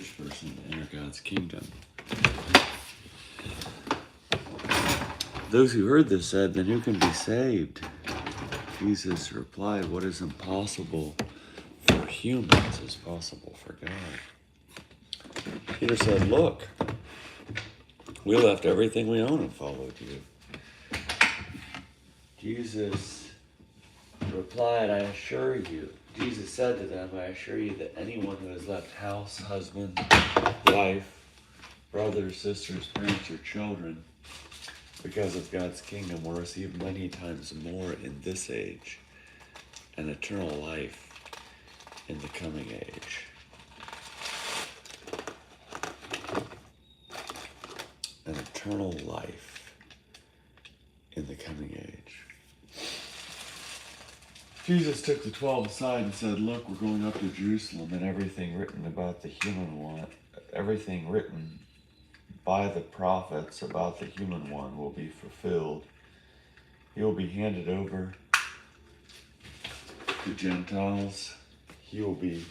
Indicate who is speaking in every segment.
Speaker 1: Jewish person to enter God's kingdom. Those who heard this said, then who can be saved? Jesus replied, what is impossible for humans is possible for God. Peter said, look, we left everything we own and followed you. Jesus replied, I assure you. Jesus said to them, I assure you that anyone who has left house, husband, wife, brothers, sisters, parents, or children, because of God's kingdom, will receive many times more in this age and eternal life in the coming age. An eternal life in the coming age. Jesus took the 12 aside and said, look, we're going up to Jerusalem, and everything written about the human one, everything written by the prophets about the human one will be fulfilled. He will be handed over to Gentiles. He will be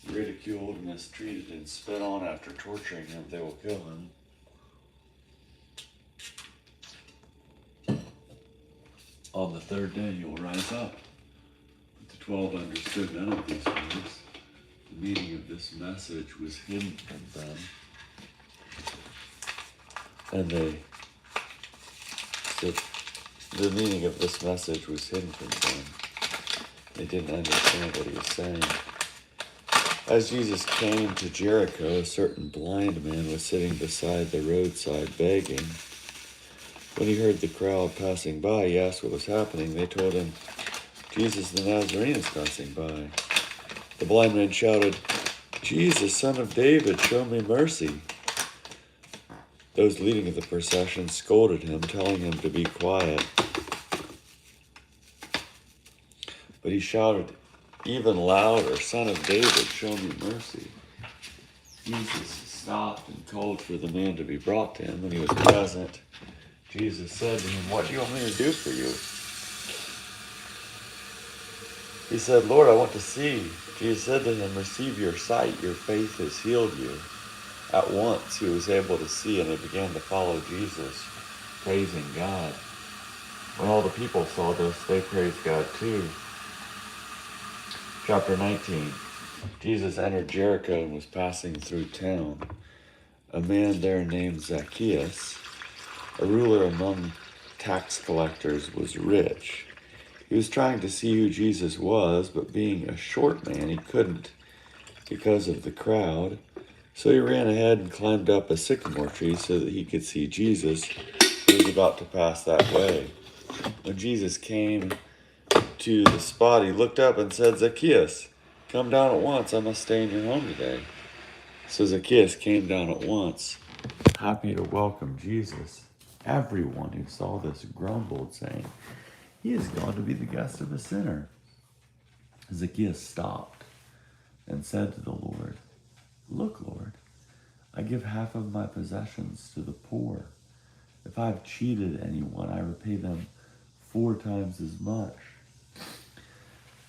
Speaker 1: ridiculed, mistreated, and spit on. After torturing him, they will kill him. On the third day, he will rise up. But the 12 understood none of these words. The meaning of this message was hidden from them. And the meaning of this message was hidden from them. They didn't understand what he was saying. As Jesus came to Jericho, a certain blind man was sitting beside the roadside begging. When he heard the crowd passing by, he asked what was happening. They told him, Jesus the Nazarene is passing by. The blind man shouted, Jesus, Son of David, show me mercy. Those leading the procession scolded him, telling him to be quiet. But he shouted even louder, Son of David, show me mercy. Jesus stopped and called for the man to be brought to him. When he was present, Jesus said to him, what do you want me to do for you? He said, Lord, I want to see. Jesus said to him, receive your sight. Your faith has healed you. At once he was able to see, and he began to follow Jesus, praising God. When all the people saw this, they praised God too. Chapter 19. Jesus entered Jericho and was passing through town. A man there named Zacchaeus, a ruler among tax collectors, was rich. He was trying to see who Jesus was, but being a short man, he couldn't because of the crowd. So he ran ahead and climbed up a sycamore tree so that he could see Jesus, who was about to pass that way. When Jesus came to the spot, he looked up and said, Zacchaeus, come down at once. I must stay in your home today. So Zacchaeus came down at once, happy to welcome Jesus. Everyone who saw this grumbled, saying, he is gone to be the guest of a sinner. Zacchaeus stopped and said to the Lord, look, Lord, I give half of my possessions to the poor. If I have cheated anyone, I repay them 4 times as much.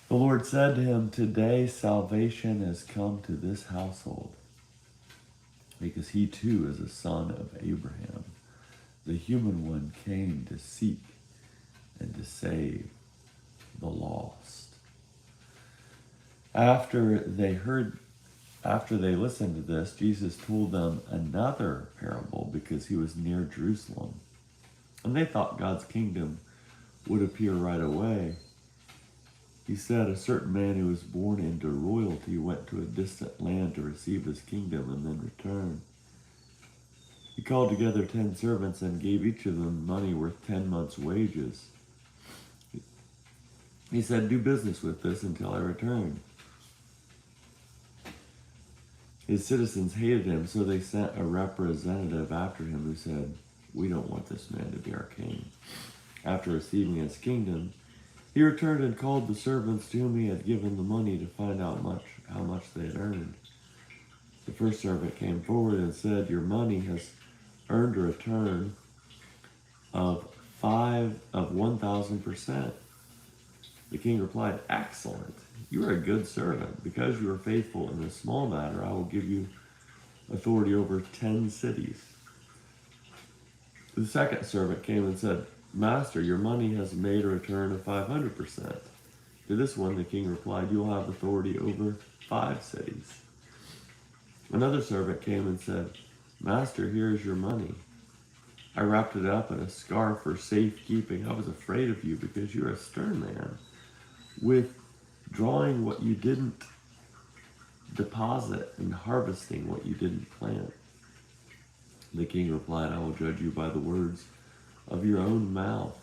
Speaker 1: The Lord said to him, today salvation has come to this household, because he too is a son of Abraham. The human one came to seek and to save the lost. After they listened to this, Jesus told them another parable because he was near Jerusalem. And they thought God's kingdom would appear right away. He said, a certain man who was born into royalty went to a distant land to receive his kingdom and then return. He called together 10 servants and gave each of them money worth 10 months' wages. He said, do business with this until I return. His citizens hated him, so they sent a representative after him who said, we don't want this man to be our king. After receiving his kingdom, he returned and called the servants to whom he had given the money to find out how much they had earned. The first servant came forward and said, your money has earned a return of 1,000%. The king replied, excellent.
Speaker 2: You are a good servant. Because you are faithful in a small matter, I will give you authority over 10 cities. The second servant came and said, Master, your money has made a return of 500%. To this one, the king replied, You will have authority over 5 cities. Another servant came and said, Master, here is your money. I wrapped it up in a scarf for safekeeping. I was afraid of you because you're a stern man, withdrawing what you didn't deposit and harvesting what you didn't plant. The king replied, I will judge you by the words of your own mouth,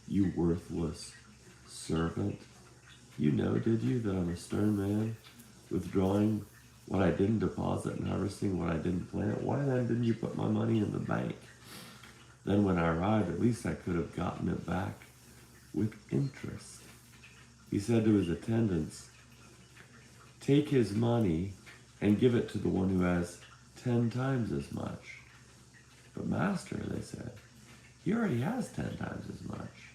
Speaker 2: you worthless servant. You know, did you, that I'm a stern man, withdrawing what I didn't deposit and harvesting what I didn't plant? Why then didn't you put my money in the bank? Then when I arrived, at least I could have gotten it back with interest. He said to his attendants, Take his money and give it to the one who has 10 times as much. But master, they said, he already has 10 times as much.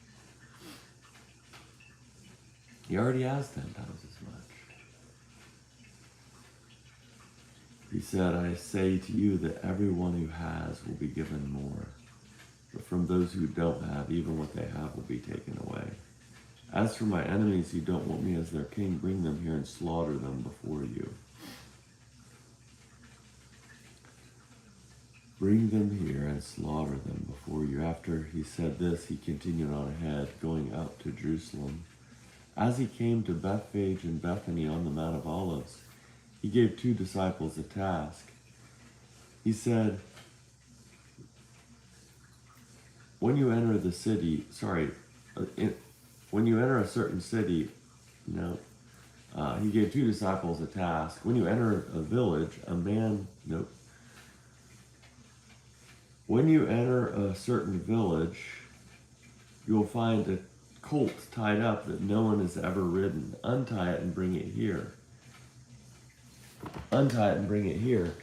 Speaker 2: He already has 10 times as much. He said, I say to you that everyone who has will be given more. But from those who don't have, even what they have will be taken away. As for my enemies who don't want me as their king, bring them here and slaughter them before you. Bring them here and slaughter them before you. After he said this, he continued on ahead, going up to Jerusalem. As he came to Bethphage and Bethany on the Mount of Olives, he gave 2 disciples a task. He said, when you enter a certain city, he gave 2 disciples a task. When you enter a village, when you enter a certain village, you will find a colt tied up that no one has ever ridden. Untie it and bring it here. Untie it and bring it here.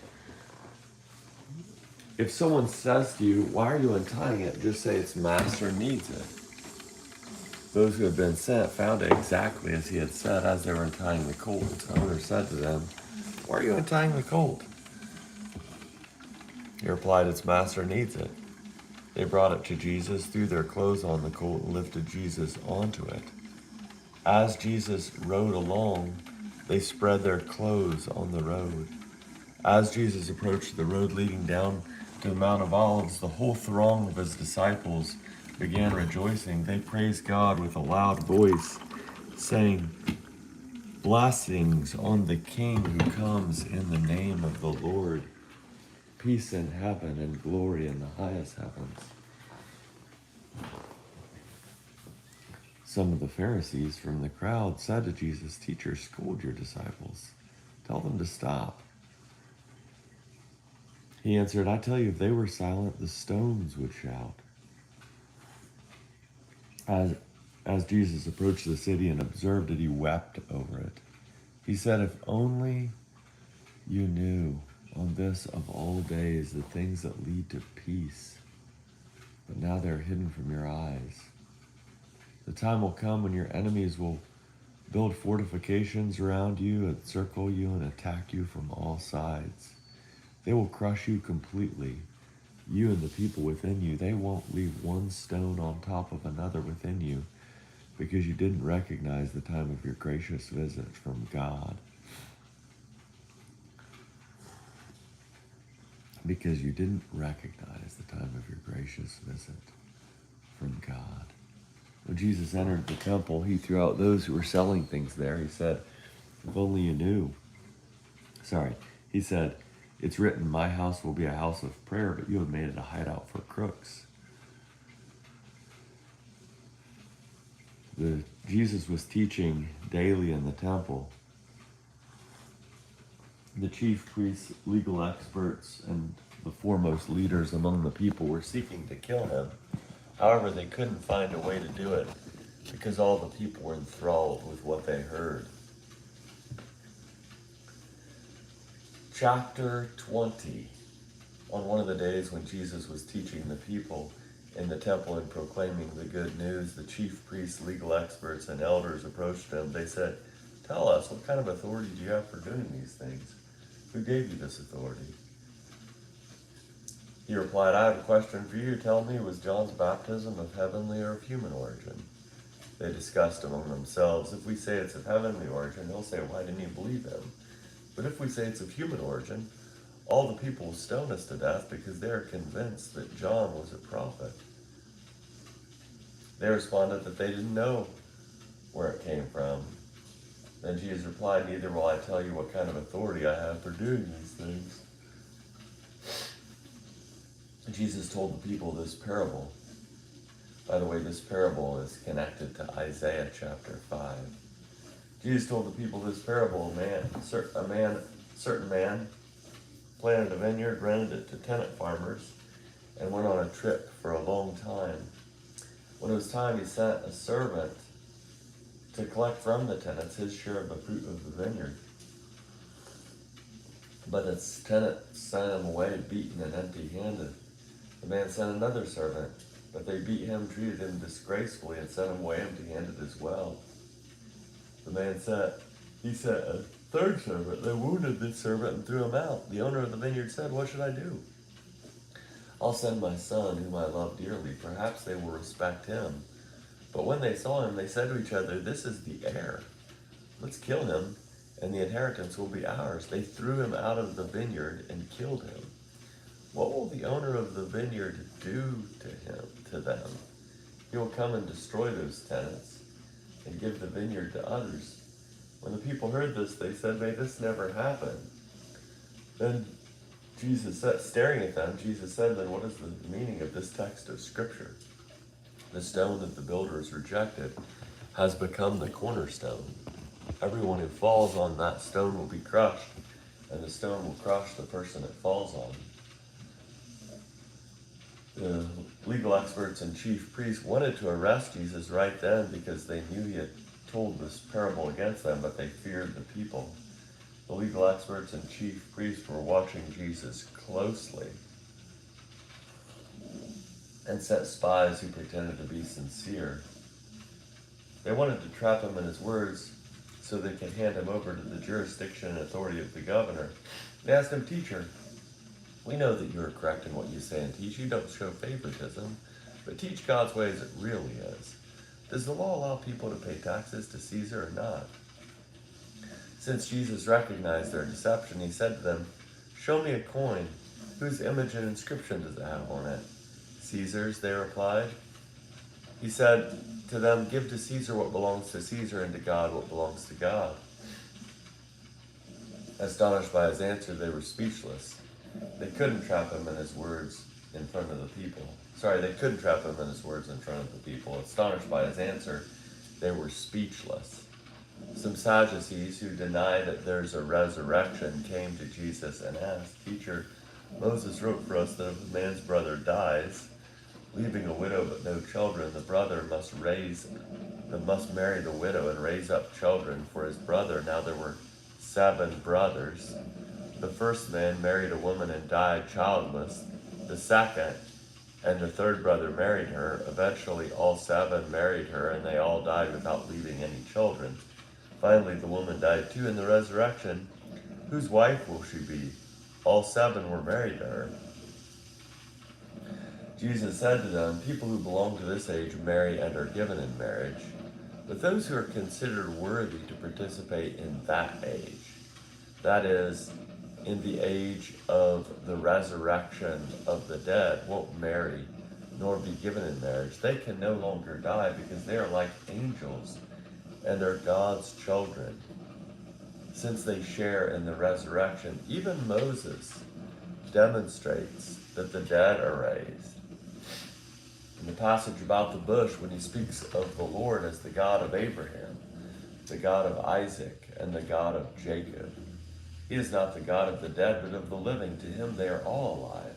Speaker 2: If someone says to you, why are you untying it? Just say its master needs it. Those who had been sent found it exactly as he had said as they were untying the colt. The owner said to them, why are you untying the colt? He replied, its master needs it. They brought it to Jesus, threw their clothes on the colt, and lifted Jesus onto it. As Jesus rode along, they spread their clothes on the road. As Jesus approached the road leading down to the Mount of Olives, the whole throng of his disciples began rejoicing. They praised God with a loud voice, saying, Blessings on the King who comes in the name of the Lord. Peace in heaven and glory in the highest heavens. Some of the Pharisees from the crowd said to Jesus, Teacher, scold your disciples. Tell them to stop. He answered, I tell you, if they were silent, the stones would shout. As Jesus approached the city and observed it, he wept over it. He said, if only you knew on this of all days the things that lead to peace, but now they're hidden from your eyes. The time will come when your enemies will build fortifications around you, encircle you, and attack you from all sides. They will crush you completely, you and the people within you. They won't leave one stone on top of another within you, because you didn't recognize the time of your gracious visit from God. Because you didn't recognize the time of your gracious visit from God. When Jesus entered the temple, he threw out those who were selling things there. He said, if only you knew. He said, it's written, my house will be a house of prayer, but you have made it a hideout for crooks. Jesus was teaching daily in the temple. The chief priests, legal experts, and the foremost leaders among the people were seeking to kill him. However, they couldn't find a way to do it because all the people were enthralled with what they heard. Chapter 20. On one of the days when Jesus was teaching the people in the temple and proclaiming the good news, the chief priests, legal experts, and elders approached him. They said, tell us, what kind of authority do you have for doing these things? Who gave you this authority? He replied, I have a question for you. Tell me, was John's baptism of heavenly or of human origin? They discussed among themselves. If we say it's of heavenly origin, they'll say, why didn't you believe him? But if we say it's of human origin, all the people will stone us to death because they are convinced that John was a prophet. They responded that they didn't know where it came from. Then Jesus replied, neither will I tell you what kind of authority I have for doing these things. Jesus told the people this parable. By the way, this parable is connected to Isaiah chapter 5. Jesus told the people this parable. A certain man planted a vineyard, rented it to tenant farmers, and went on a trip for a long time. When it was time, he sent a servant to collect from the tenants his share of the fruit of the vineyard. But its tenants sent him away beaten and empty-handed. The man sent another servant, but they beat him, treated him disgracefully, and sent him away empty-handed as well. He sent a third servant. They wounded this servant and threw him out. The owner of the vineyard said, what should I do? I'll send my son, whom I love dearly. Perhaps they will respect him. But when they saw him, they said to each other, this is the heir. Let's kill him, and the inheritance will be ours. They threw him out of the vineyard and killed him. What will the owner of the vineyard do to them? He will come and destroy those tenants and give the vineyard to others. When the people heard this, they said, may this never happen. Then Jesus said, staring at them, Jesus said, then what is the meaning of this text of Scripture? The stone that the builders rejected has become the cornerstone. Everyone who falls on that stone will be crushed, and the stone will crush the person it falls on. The legal experts and chief priests wanted to arrest Jesus right then because they knew he had told this parable against them, but they feared the people. The legal experts and chief priests were watching Jesus closely and sent spies who pretended to be sincere. They wanted to trap him in his words so they could hand him over to the jurisdiction and authority of the governor. They asked him, teacher, we know that you are correct in what you say and teach. You don't show favoritism, but teach God's way as it really is. Does the law allow people to pay taxes to Caesar or not? Since Jesus recognized their deception, he said to them, show me a coin. Whose image and inscription does it have on it? Caesar's, they replied. He said to them, give to Caesar what belongs to Caesar and to God what belongs to God. Astonished by his answer, they were speechless. They couldn't trap him in his words in front of the people. They couldn't trap him in his words in front of the people. Astonished by his answer, they were speechless. Some Sadducees who deny that there's a resurrection came to Jesus and asked, teacher, Moses wrote for us that if a man's brother dies, leaving a widow but no children, the brother must marry the widow and raise up children for his brother. Now there were 7 brothers. The first man married a woman and died childless. The second and the third brother married her. Eventually all 7 married her, and they all died without leaving any children. Finally the woman died too. In the resurrection, whose wife will she be? All 7 were married to her. Jesus said to them, people who belong to this age marry and are given in marriage, but those who are considered worthy to participate in that age, that is, in the age of the resurrection of the dead, won't marry nor be given in marriage. They can no longer die because they are like angels and are God's children, since they share in the resurrection. Even Moses demonstrates that the dead are raised. In the passage about the bush, when he speaks of the Lord as the God of Abraham, the God of Isaac, and the God of Jacob, he is not the God of the dead, but of the living. To him they are all alive.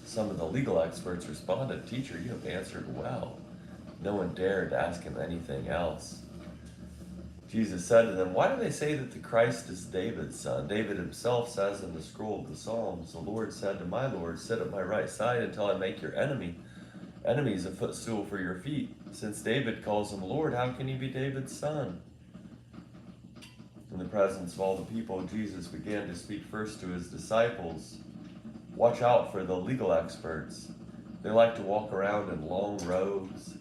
Speaker 2: Some of the legal experts responded, teacher, you have answered well. No one dared to ask him anything else. Jesus said to them, why do they say that the Christ is David's son? David himself says in the scroll of the Psalms, the Lord said to my Lord, sit at my right side until I make your enemies a footstool for your feet. Since David calls him Lord, how can he be David's son?
Speaker 1: In the presence of all the people, Jesus began to speak first to his disciples. Watch out for the legal experts. They like to walk around in long robes.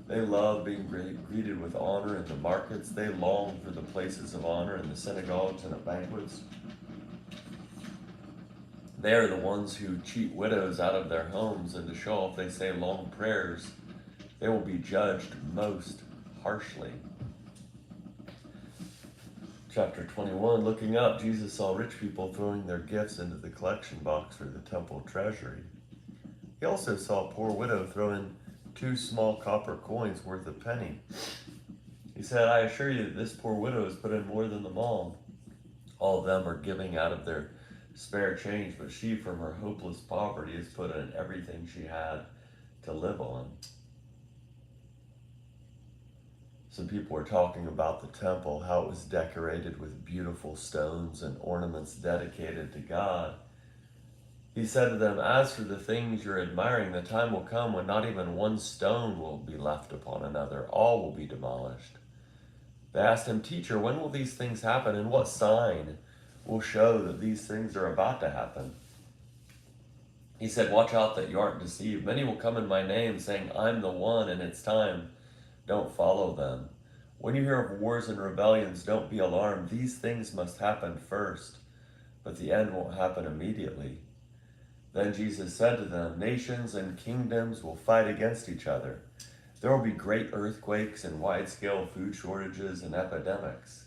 Speaker 1: They love being greeted with honor in the markets. They long for the places of honor in the synagogues and at banquets. They are the ones who cheat widows out of their homes, and to show off they say long prayers. They will be judged most harshly. Chapter 21, looking up, Jesus saw rich people throwing their gifts into the collection box for the temple treasury. He also saw a poor widow throw in 2 small copper coins worth a penny. He said, I assure you that this poor widow has put in more than them all. All of them are giving out of their spare change, but she, from her hopeless poverty, has put in everything she had to live on. Some people were talking about the temple, how it was decorated with beautiful stones and ornaments dedicated to God. He said to them, as for the things you're admiring, the time will come when not even one stone will be left upon another. All will be demolished. They asked him, Teacher, when will these things happen, and what sign will show that these things are about to happen? He said, watch out that you aren't deceived. Many will come in my name, saying, I'm the one, and it's time. Don't follow them. When you hear of wars and rebellions, don't be alarmed. These things must happen first, but the end won't happen immediately. Then Jesus said to them, nations and kingdoms will fight against each other. There will be great earthquakes and wide-scale food shortages and epidemics.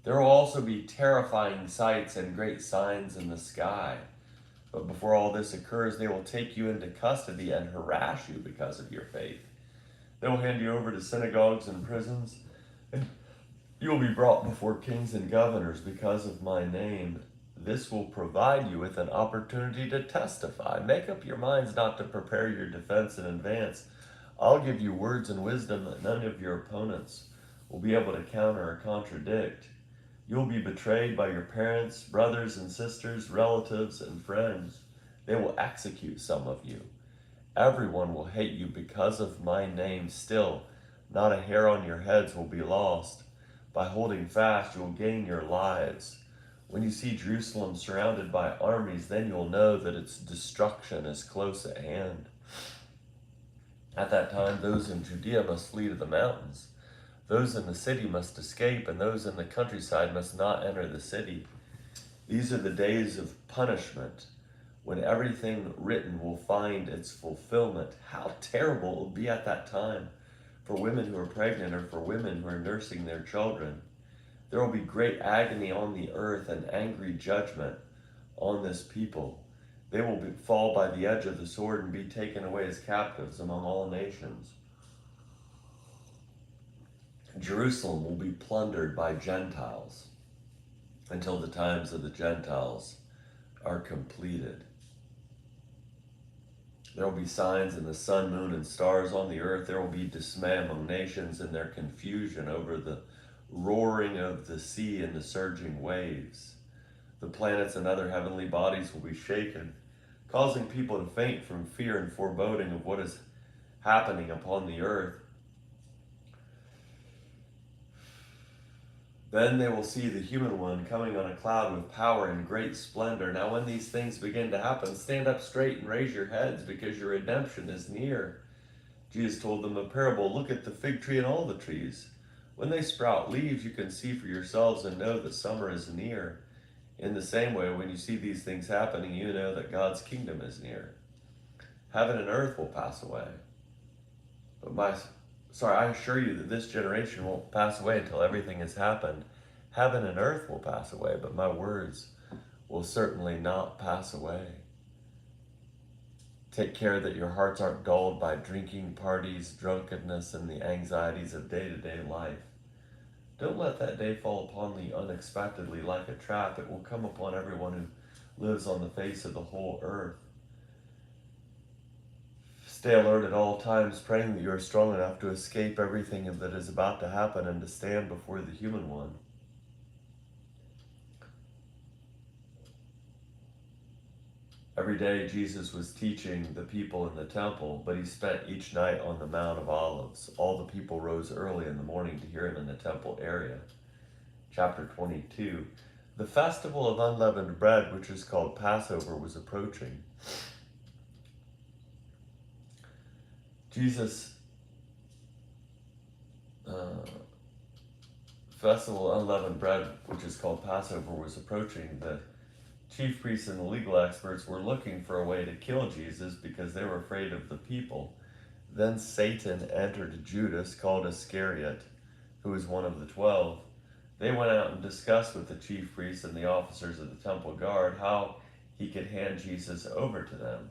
Speaker 1: There will also be terrifying sights and great signs in the sky. But before all this occurs, they will take you into custody and harass you because of your faith. They will hand you over to synagogues and prisons, and you will be brought before kings and governors because of my name. This will provide you with an opportunity to testify. Make up your minds not to prepare your defense in advance. I'll give you words and wisdom that none of your opponents will be able to counter or contradict. You'll be betrayed by your parents, brothers and sisters, relatives, and friends. They will execute some of you. Everyone will hate you because of my name. Still, not a hair on your heads will be lost. By holding fast, you'll gain your lives. When you see Jerusalem surrounded by armies, then you'll know that its destruction is close at hand. At that time, those in Judea must flee to the mountains. Those in the city must escape, and those in the countryside must not enter the city. These are the days of punishment, when everything written will find its fulfillment. How terrible it will be at that time for women who are pregnant or for women who are nursing their children. There will be great agony on the earth and angry judgment on this people. They will fall by the edge of the sword and be taken away as captives among all nations. Jerusalem will be plundered by Gentiles until the times of the Gentiles are completed. There will be signs in the sun, moon, and stars on the earth. There will be dismay among nations in their confusion over the roaring of the sea and the surging waves. The planets and other heavenly bodies will be shaken, causing people to faint from fear and foreboding of what is happening upon the earth. Then they will see the human one coming on a cloud with power and great splendor. Now when these things begin to happen, stand up straight and raise your heads, because your redemption is near. Jesus told them a parable. Look at the fig tree and all the trees. When they sprout leaves, you can see for yourselves and know that summer is near. In the same way, when you see these things happening, you know that God's kingdom is near. Heaven and earth will pass away, but I assure you that this generation won't pass away until everything has happened. Heaven and earth will pass away, but my words will certainly not pass away. Take care that your hearts aren't dulled by drinking, parties, drunkenness, and the anxieties of day-to-day life. Don't let that day fall upon you unexpectedly like a trap. It will come upon everyone who lives on the face of the whole earth. Stay alert at all times, praying that you are strong enough to escape everything that is about to happen and to stand before the human one. Every day Jesus was teaching the people in the temple, but he spent each night on the Mount of Olives. All the people rose early in the morning to hear him in the temple area. chapter 22. The festival of unleavened bread, which is called Passover, was approaching. Jesus' festival of unleavened bread, which is called Passover, was approaching. The chief priests and the legal experts were looking for a way to kill Jesus because they were afraid of the people. Then Satan entered Judas, called Iscariot, who was one of the 12. They went out and discussed with the chief priests and the officers of the temple guard how he could hand Jesus over to them.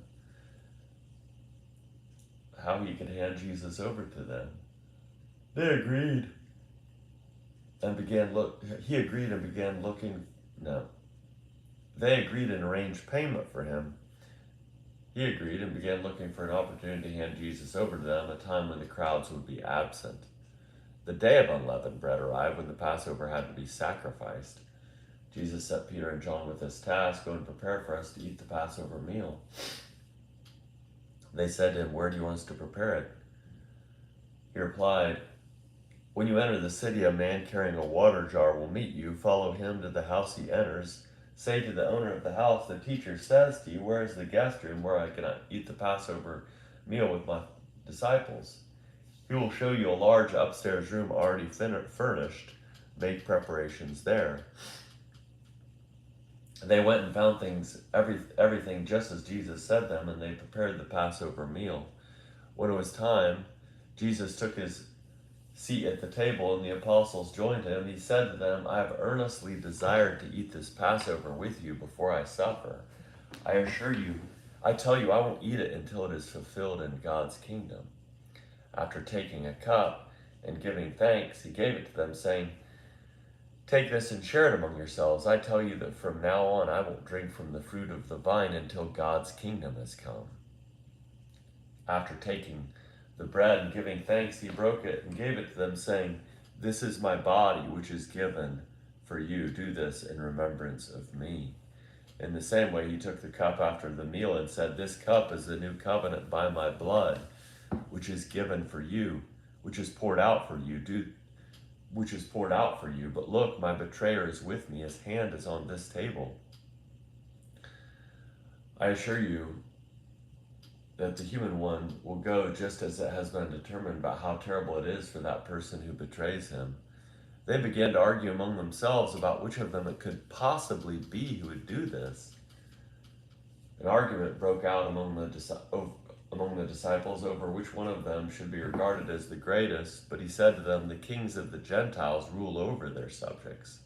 Speaker 1: They agreed and began They agreed and arranged payment for him. He agreed and began looking for an opportunity to hand Jesus over to them, a time when the crowds would be absent. The day of unleavened bread arrived when the Passover had to be sacrificed. Jesus set Peter and John with this task: go and prepare for us to eat the Passover meal. They said to him, where do you want us to prepare it? He replied, when you enter the city, a man carrying a water jar will meet you. Follow him to the house he enters. Say to the owner of the house, the teacher says to you, where is the guest room where I can eat the Passover meal with my disciples? He will show you a large upstairs room already furnished. Make preparations there. They went and found everything just as Jesus said them, and they prepared the Passover meal. When it was time, Jesus took his seat at the table, and the apostles joined him. He said to them, I have earnestly desired to eat this Passover with you before I suffer. I tell you, I won't eat it until it is fulfilled in God's kingdom. After taking a cup and giving thanks, he gave it to them, saying, take this and share it among yourselves. I tell you that from now on I won't drink from the fruit of the vine until God's kingdom has come. After taking the bread and giving thanks, he broke it and gave it to them, saying, this is my body, which is given for you. Do this in remembrance of me. In the same way, he took the cup after the meal and said, this cup is the new covenant by my blood, which is given for you, which is poured out for you. But look, my betrayer is with me. His hand is on this table. I assure you that the human one will go just as it has been determined about how terrible it is for that person who betrays him. They began to argue among themselves about which of them it could possibly be who would do this. An argument broke out among the disciples over which one of them should be regarded as the greatest, but he said to them, the kings of the Gentiles rule over their subjects,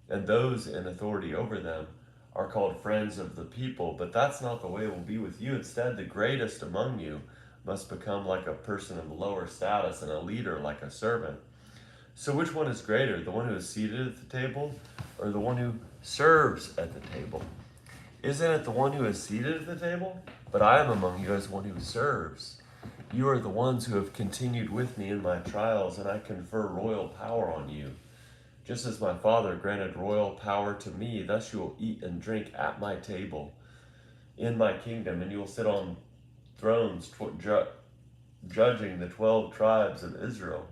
Speaker 1: and those in authority over them are called friends of the people, but that's not the way it will be with you. Instead, the greatest among you must become like a person of lower status, and a leader like a servant. So which one is greater, the one who is seated at the table or the one who serves at the table? Isn't it the one who is seated at the table? But I am among you as one who serves. You are the ones who have continued with me in my trials, and I confer royal power on you. Just as my Father granted royal power to me, thus you will eat and drink at my table in my kingdom, and you will sit on thrones judging the 12 tribes of Israel.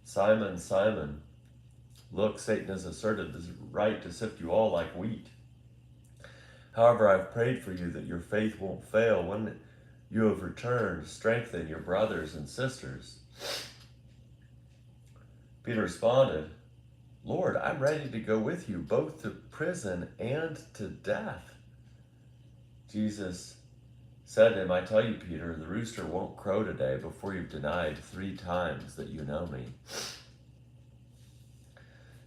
Speaker 1: Simon, Simon, look, Satan has asserted the right to sift you all like wheat. However, I've prayed for you that your faith won't fail. When you have returned, strengthen your brothers and sisters. Peter responded, Lord, I'm ready to go with you, both to prison and to death. Jesus said to him, I tell you, Peter, the rooster won't crow today before you've denied 3 times that you know me.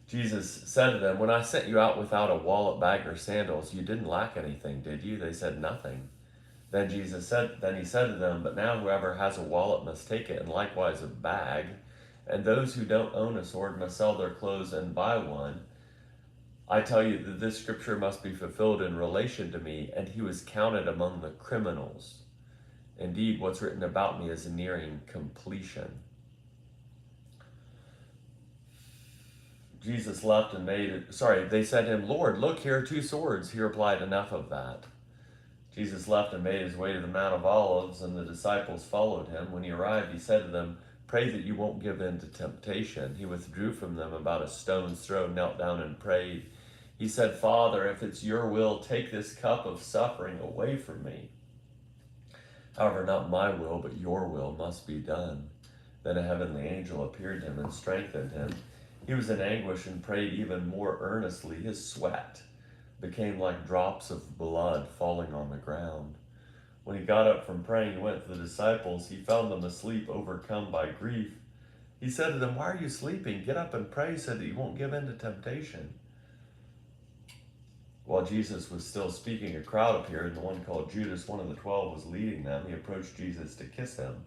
Speaker 1: Jesus said to them, when I sent you out without a wallet, bag, or sandals, you didn't lack anything, did you? They said nothing. Then he said to them, but now whoever has a wallet must take it, and likewise a bag. And those who don't own a sword must sell their clothes and buy one. I tell you that this scripture must be fulfilled in relation to me, and he was counted among the criminals. Indeed, what's written about me is nearing completion. Jesus left and they said to him, Lord, look, here are 2 swords. He replied, enough of that. Jesus left and made his way to the Mount of Olives, and the disciples followed him. When he arrived, he said to them,
Speaker 3: pray that you won't give in to temptation." He withdrew from them about a stone's throw, knelt down and prayed. He said, "Father, if it's your will, take this cup of suffering away from me. However, not my will, but your will must be done." Then a heavenly angel appeared to him and strengthened him. He was in anguish and prayed even more earnestly. His sweat became like drops of blood falling on the ground. When he got up from praying and went to the disciples, he found them asleep, overcome by grief. He said to them, "Why are you sleeping? Get up and pray so that you won't give in to temptation." While Jesus was still speaking, a crowd appeared, and the one called Judas, one of the 12, was leading them. He approached Jesus to kiss him.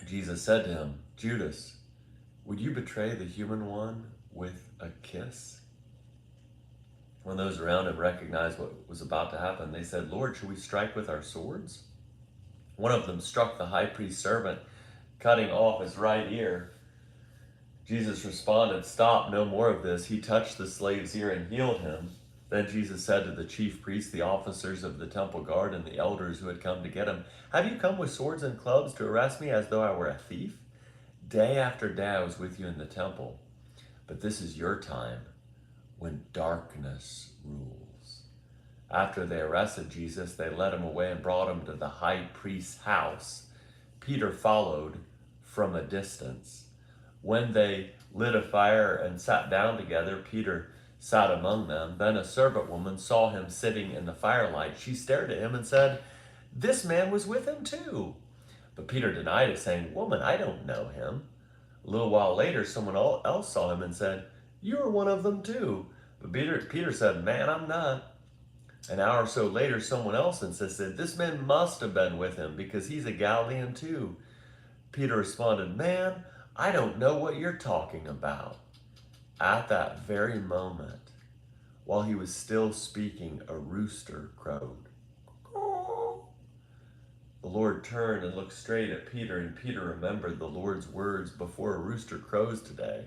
Speaker 3: Jesus said to him, "Judas, would you betray the human one with a kiss?" When those around him recognized what was about to happen, they said, "Lord, should we strike with our swords?" One of them struck the high priest's servant, cutting off his right ear. Jesus responded, "Stop, no more of this." He touched the slave's ear and healed him. Then Jesus said to the chief priests, the officers of the temple guard, and the elders who had come to get him, "Have you come with swords and clubs to arrest me as though I were a thief? Day after day I was with you in the temple, but this is your time when darkness rules." After they arrested Jesus, they led him away and brought him to the high priest's house. Peter followed from a distance. When they lit a fire and sat down together, Peter sat among them. Then a servant woman saw him sitting in the firelight. She stared at him and said, "This man was with him too." But Peter denied it, saying, "Woman, I don't know him." A little while later, someone else saw him and said, "You are one of them too." But Peter said, "Man, I'm not." An hour or so later, someone else insisted, "This man must have been with him because he's a Galilean too." Peter responded, "Man, I don't know what you're talking about." At that very moment, while he was still speaking, a rooster crowed. The Lord turned and looked straight at Peter, and Peter remembered the Lord's words, "Before a rooster crows today,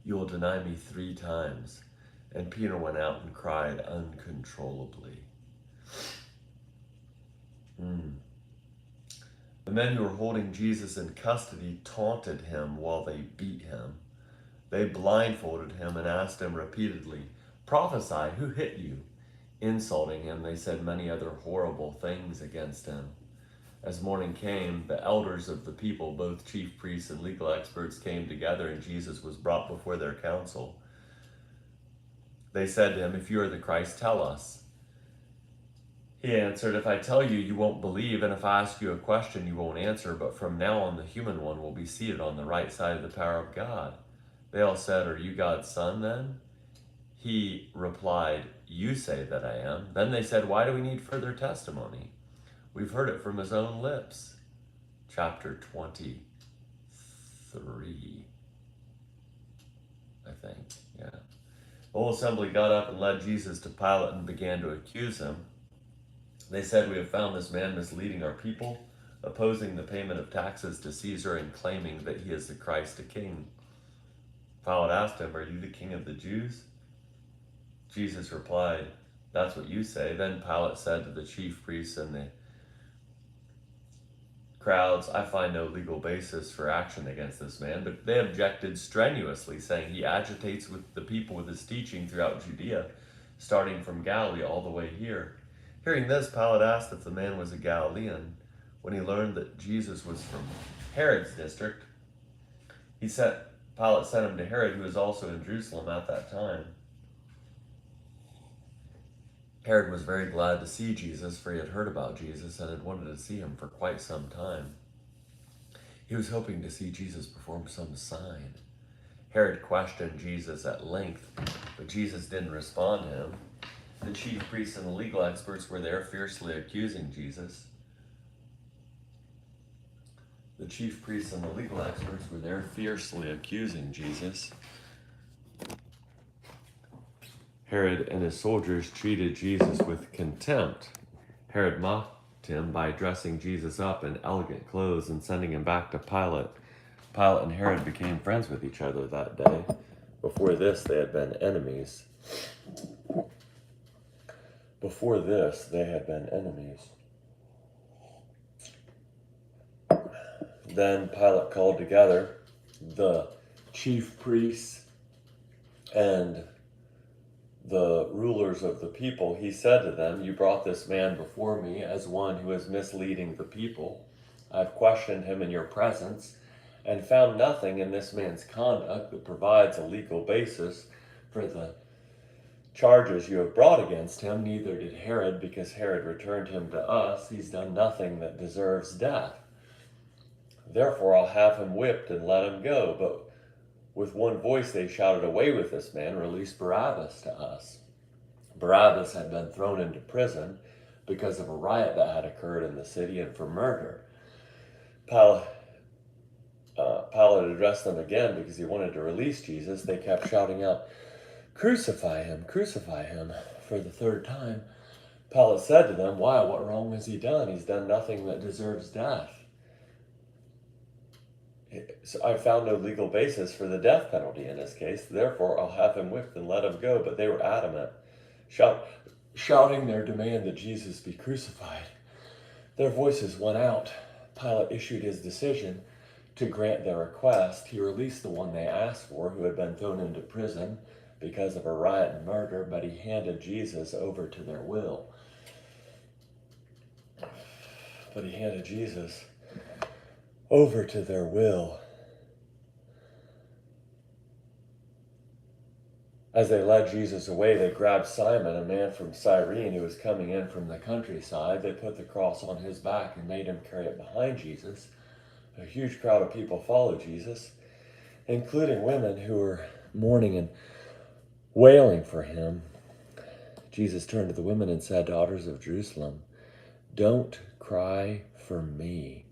Speaker 3: you will deny me 3 times." And Peter went out and cried uncontrollably. The men who were holding Jesus in custody taunted him while they beat him. They blindfolded him and asked him repeatedly, "Prophesy, who hit you?" Insulting him, they said many other horrible things against him. As morning came, the elders of the people, both chief priests and legal experts, came together, and Jesus was brought before their council. They said to him, "If you are the Christ, tell us." He answered, "If I tell you, you won't believe, and if I ask you a question, you won't answer. But from now on, the human one will be seated on the right side of the power of God." They all said, "Are you God's son then?" He replied, "You say that I am." Then they said, "Why do we need further testimony? We've heard it from his own lips." Chapter 23, I think, yeah. The whole assembly got up and led Jesus to Pilate and began to accuse him. They said, "We have found this man misleading our people, opposing the payment of taxes to Caesar and claiming that he is the Christ, a king." Pilate asked him, "Are you the king of the Jews?" Jesus replied, "That's what you say." Then Pilate said to the chief priests and the crowds, "I find no legal basis for action against this man." But they objected strenuously, saying, "He agitates with the people with his teaching throughout Judea, starting from Galilee all the way here." Hearing this, Pilate asked if the man was a Galilean. When he learned that Jesus was from Herod's district, Pilate sent him to Herod, who was also in Jerusalem at that time. Herod was very glad to see Jesus, for he had heard about Jesus and had wanted to see him for quite some time. He was hoping to see Jesus perform some sign. Herod questioned Jesus at length, but Jesus didn't respond to him. The chief priests and the legal experts were there fiercely accusing Jesus. Herod and his soldiers treated Jesus with contempt. Herod mocked him by dressing Jesus up in elegant clothes and sending him back to Pilate. Pilate and Herod became friends with each other that day. Before this, they had been enemies. Then Pilate called together the chief priests and the rulers of the people. He said to them, "You brought this man before me as one who is misleading the people. I've questioned him in your presence and found nothing in this man's conduct that provides a legal basis for the charges you have brought against him. Neither did Herod, because Herod returned him to us. He's done nothing that deserves death. Therefore I'll have him whipped and let him go." But with one voice they shouted, "Away with this man, release Barabbas to us." Barabbas had been thrown into prison because of a riot that had occurred in the city and for murder. Pilate addressed them again because he wanted to release Jesus. They kept shouting out, crucify him, for the third time. Pilate said to them, "Why? What wrong has he done? He's done nothing that deserves death. So I found no legal basis for the death penalty in this case. Therefore, I'll have him whipped and let him go." But they were adamant, shouting their demand that Jesus be crucified. Their voices went out. Pilate issued his decision to grant their request. He released the one they asked for, who had been thrown into prison because of a riot and murder, but he handed Jesus over to their will. As they led Jesus away, they grabbed Simon, a man from Cyrene who was coming in from the countryside. They put the cross on his back and made him carry it behind Jesus. A huge crowd of people followed Jesus, including women who were mourning and wailing for him. Jesus turned to the women and said, "Daughters of Jerusalem, don't cry for me.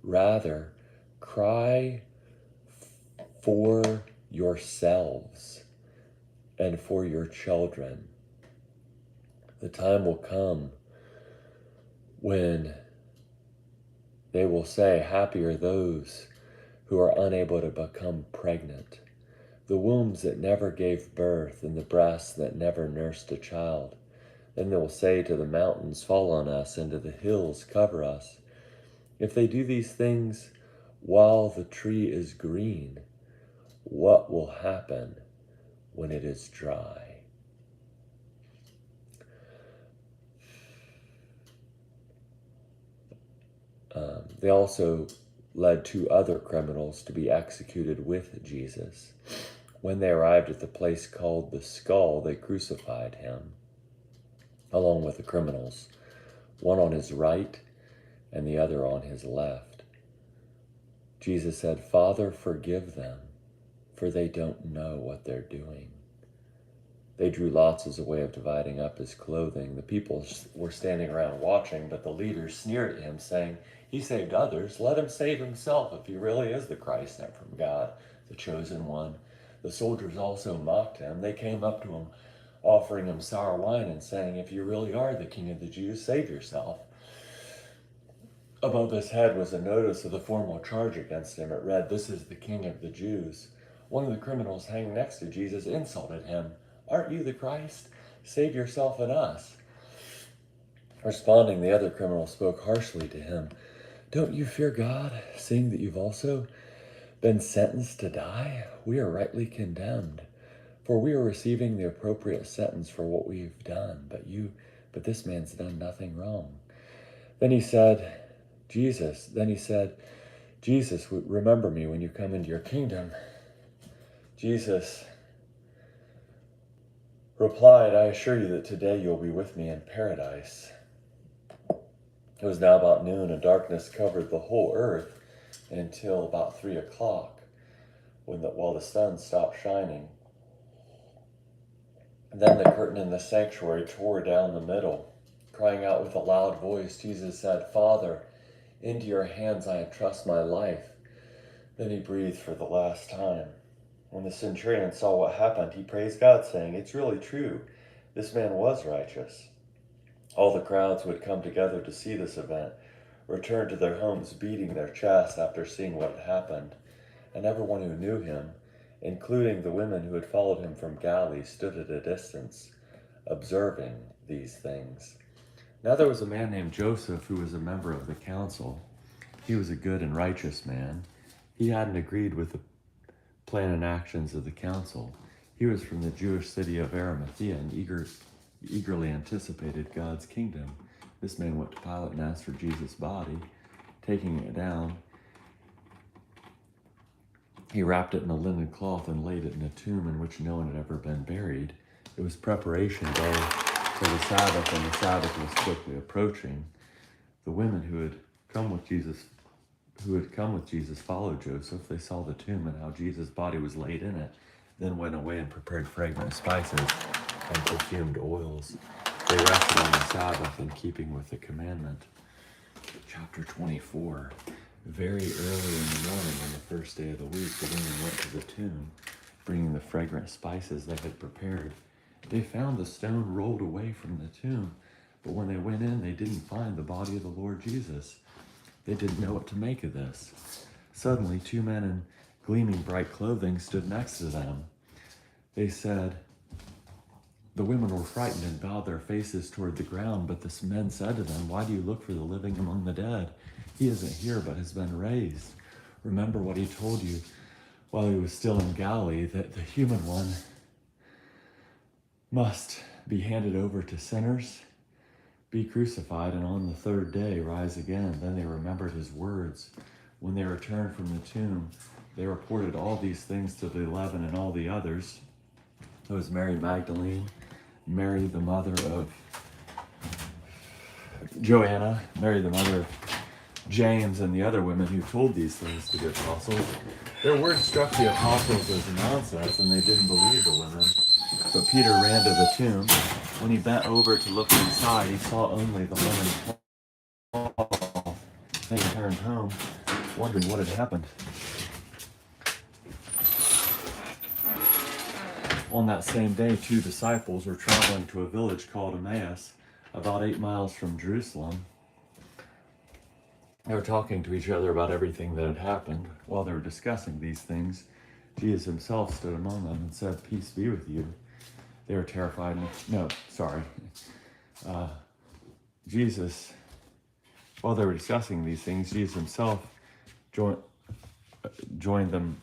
Speaker 3: Rather, cry for yourselves and for your children. The time will come when they will say, 'Happy are those who are unable to become pregnant, the wombs that never gave birth, and the breasts that never nursed a child.' Then they will say to the mountains, 'Fall on us,' and to the hills, 'Cover us.' If they do these things while the tree is green, what will happen when it is dry?" They also led 2 other criminals to be executed with Jesus. When they arrived at the place called the Skull, they crucified him, along with the criminals, one on his right and the other on his left. Jesus said, "Father, forgive them, for they don't know what they're doing." They drew lots as a way of dividing up his clothing. The people were standing around watching, but the leaders sneered at him, saying, "He saved others. Let him save himself if he really is the Christ sent from God, the chosen one." The soldiers also mocked him. They came up to him, offering him sour wine and saying, "If you really are the King of the Jews, save yourself." Above his head was a notice of the formal charge against him. It read, "This is the King of the Jews." One of the criminals hanging next to Jesus insulted him. "Aren't you the Christ? Save yourself and us." Responding, the other criminal spoke harshly to him. "Don't you fear God, seeing that you've also been sentenced to die? We are rightly condemned, for we are receiving the appropriate sentence for what we've done, but this man's done nothing wrong." Then he said, Jesus, "Remember me when you come into your kingdom." Jesus replied, "I assure you that today you'll be with me in paradise." It was now about noon, and darkness covered the whole earth until about 3 o'clock, while the sun stopped shining. Then the curtain in the sanctuary tore down the middle. Crying out with a loud voice, Jesus said, "Father, into your hands I entrust my life." Then he breathed for the last time. When the centurion saw what happened, he praised God, saying, "It's really true. This man was righteous." All the crowds who had come together to see this event returned to their homes, beating their chests after seeing what had happened. And everyone who knew him, including the women who had followed him from Galilee, stood at a distance, observing these things. Now there was a man named Joseph who was a member of the council.
Speaker 1: He was a good and righteous man. He hadn't agreed with the plan and actions of the council. He was from the Jewish city of Arimathea and eagerly anticipated God's kingdom. This man went to Pilate and asked for Jesus' body. Taking it down, he wrapped it in a linen cloth and laid it in a tomb in which no one had ever been buried. It was preparation day for the Sabbath, and the Sabbath was quickly approaching. The women who had come with Jesus followed Joseph. They saw the tomb and how Jesus' body was laid in it, then went away and prepared fragrant spices and perfumed oils. They rested on the Sabbath in keeping with the commandment. Chapter 24. Very early in the morning on the first day of the week, the women went to the tomb, bringing the fragrant spices they had prepared. They found the stone rolled away from the tomb, but when they went in, they didn't find the body of the Lord Jesus. They didn't know what to make of this. Suddenly, 2 men in gleaming bright clothing stood next to them. They said, the women were frightened and bowed their faces toward the ground, but the men said to them, why do you look for the living among the dead? He isn't here, but has been raised. Remember what he told you while he was still in Galilee, that the human one must be handed over to sinners, be crucified, and on the third day rise again. Then they remembered his words. When they returned from the tomb, they reported all these things to the 11 and all the others. It was Mary Magdalene, Mary the mother of Joanna, Mary the mother of James, and the other women who told these things to the apostles. Their words struck the apostles as nonsense, and they didn't believe the women. But Peter ran to the tomb. When he bent over to look inside, he saw only the linen cloth. Then he turned home, wondering what had happened. On that same day, 2 disciples were traveling to a village called Emmaus, about 8 miles from Jerusalem. They were talking to each other about everything that had happened. While they were discussing these things, Jesus himself stood among them and said, peace be with you. They were terrified. While they were discussing these things, Jesus himself joined them.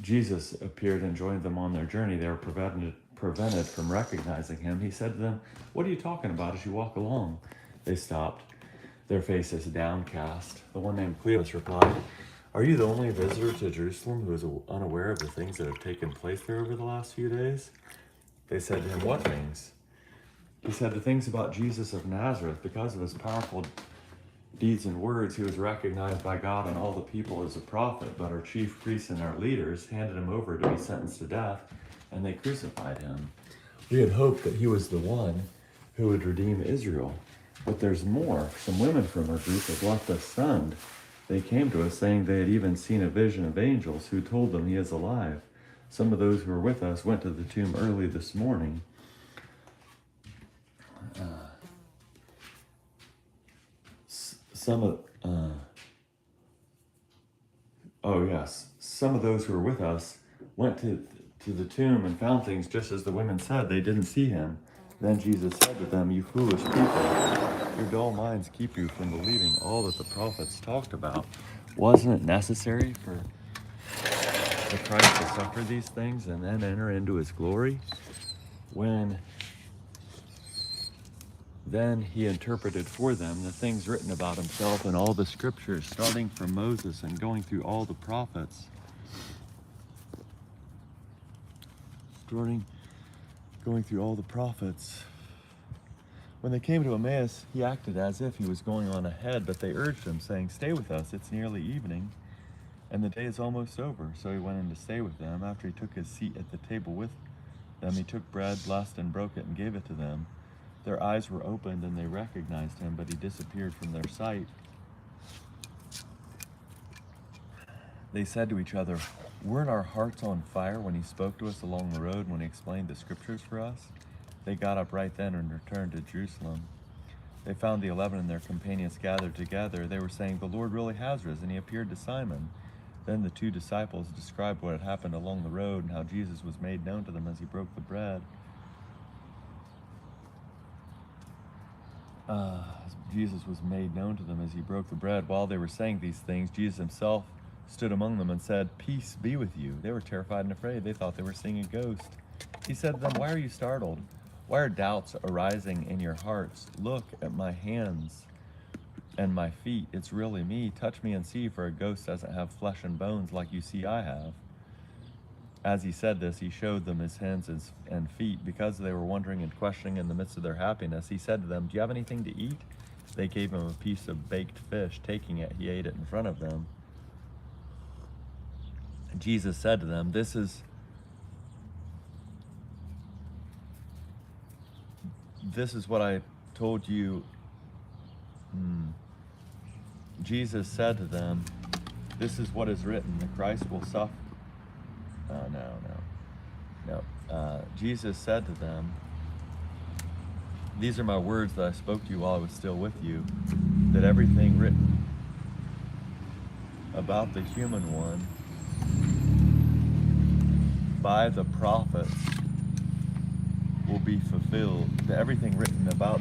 Speaker 1: Jesus appeared and joined them on their journey. They were prevented from recognizing him. He said to them, what are you talking about as you walk along? They stopped, their faces downcast. The one named Cleopas replied, are you the only visitor to Jerusalem who is unaware of the things that have taken place there over the last few days? They said to him, what things? He said, the things about Jesus of Nazareth. Because of his powerful deeds and words, he was recognized by God and all the people as a prophet, but our chief priests and our leaders handed him over to be sentenced to death, and they crucified him. We had hoped that he was the one who would redeem Israel. But there's more. Some women from our group have left us stunned. They came to us saying they had even seen a vision of angels who told them he is alive. Some of those who were with us went to the tomb early this morning. Some of those who were with us went to the tomb and found things just as the women said. They didn't see him. Then Jesus said to them, you foolish people, your dull minds keep you from believing all that the prophets talked about. Wasn't it necessary for Christ to suffer these things and then enter into his glory? Then he interpreted for them the things written about himself in all the scriptures, starting from Moses and going through all the prophets. Going through all the prophets. When they came to Emmaus, he acted as if he was going on ahead, but they urged him, saying, stay with us, it's nearly evening, and the day is almost over. So he went in to stay with them. After he took his seat at the table with them, he took bread, blessed and broke it, and gave it to them. Their eyes were opened, and they recognized him, but he disappeared from their sight. They said to each other, weren't our hearts on fire when he spoke to us along the road, when he explained the scriptures for us? They got up right then and returned to Jerusalem. They found the 11 and their companions gathered together. They were saying, the Lord really has risen. He appeared to Simon. Then the 2 disciples described what had happened along the road and how Jesus was made known to them as he broke the bread.
Speaker 3: Jesus was made known to them as he broke the bread. While they were saying these things, Jesus himself stood among them and said, "Peace be with you." They were terrified and afraid. They thought they were seeing a ghost. He said to them, "Why are you startled? Why are doubts arising in your hearts? Look at my hands and my feet. It's really me. Touch me and see, for a ghost doesn't have flesh and bones like you see I have." As he said this, he showed them his hands and feet. Because they were wondering and questioning in the midst of their happiness, he said to them, "Do you have anything to eat?" They gave him a piece of baked fish. Taking it, he ate it in front of them. And Jesus said to them, This is what I told you." Jesus said to them, "This is what is written, the Christ will suffer." Jesus said to them, "These are my words that I spoke to you while I was still with you, that everything written about the human one by the prophets will be fulfilled." That everything written about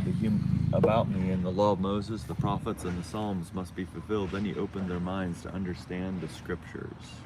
Speaker 3: about me in the law of Moses, the prophets, and the Psalms must be fulfilled. Then he opened their minds to understand the scriptures.